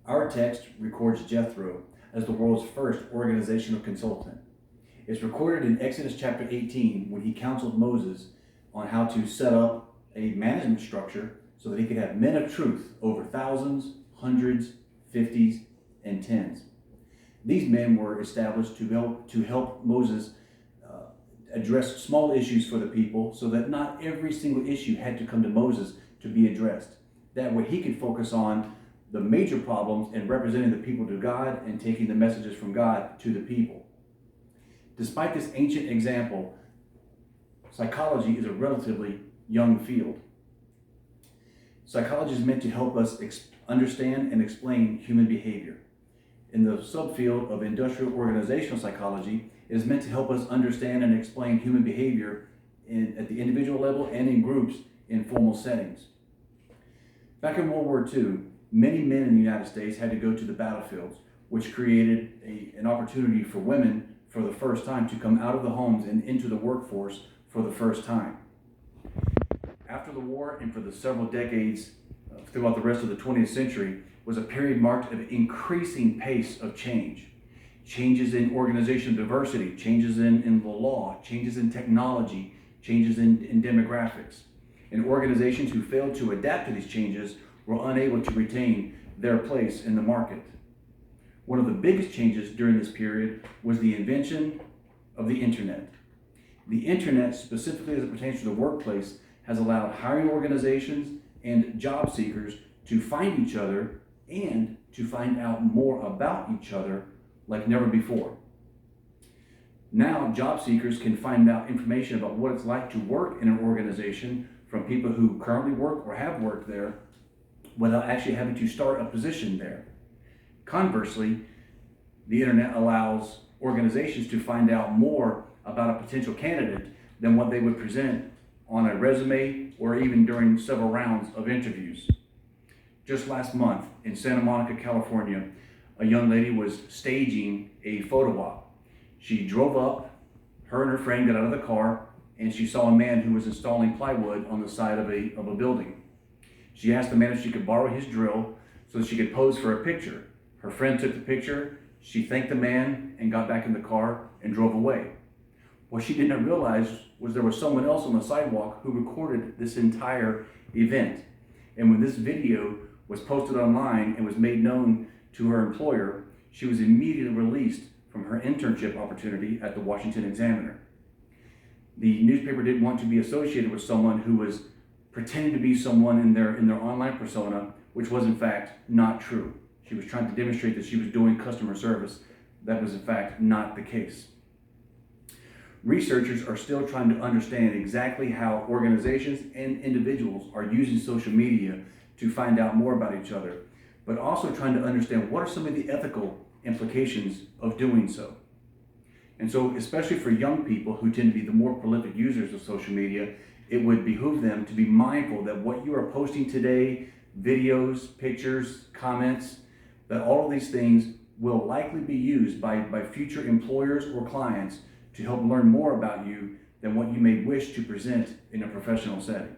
Our text records Jethro as the world's first organizational consultant. It's recorded in Exodus chapter 18 when he counseled Moses on how to set up a management structure so that he could have men of truth over thousands, hundreds, fifties, and tens. These men were established to help Moses address small issues for the people so that not every single issue had to come to Moses to be addressed. That way he could focus on the major problems and representing the people to God and taking the messages from God to the people. Despite this ancient example, psychology is a relatively young field. Psychology is meant to help us understand and explain human behavior. In the subfield of industrial organizational psychology, it is meant to help us understand and explain human behavior at the individual level and in groups in formal settings. Back in World War II, many men in the United States had to go to the battlefields, which created an opportunity for women for the first time to come out of the homes and into the workforce for the first time. After the war and for the several decades throughout the rest of the 20th century was a period marked of increasing pace of change. Changes in organizational diversity, changes in the law, changes in technology, changes in demographics. And organizations who failed to adapt to these changes were unable to retain their place in the market. One of the biggest changes during this period was the invention of the internet. The internet, specifically as it pertains to the workplace, has allowed hiring organizations and job seekers to find each other and to find out more about each other like never before. Now, job seekers can find out information about what it's like to work in an organization from people who currently work or have worked there without actually having to start a position there. Conversely, the internet allows organizations to find out more about a potential candidate than what they would present on a resume or even during several rounds of interviews. Just last month in Santa Monica, California, a young lady was staging a photo op. She drove up, her and her friend got out of the car, and she saw a man who was installing plywood on the side of a building. She asked the man if she could borrow his drill so that she could pose for a picture. Her friend took the picture, she thanked the man and got back in the car and drove away. What she did not realize was there was someone else on the sidewalk who recorded this entire event. And when this video was posted online and was made known to her employer, she was immediately released from her internship opportunity at the Washington Examiner. The newspaper didn't want to be associated with someone who was pretending to be someone in their online persona, which was in fact not true. She was trying to demonstrate that she was doing customer service. That was in fact not the case. Researchers are still trying to understand exactly how organizations and individuals are using social media to find out more about each other, but also trying to understand what are some of the ethical implications of doing so. And so, especially for young people who tend to be the more prolific users of social media, it would behoove them to be mindful that what you are posting today, videos, pictures, comments, that all of these things will likely be used by future employers or clients to help learn more about you than what you may wish to present in a professional setting.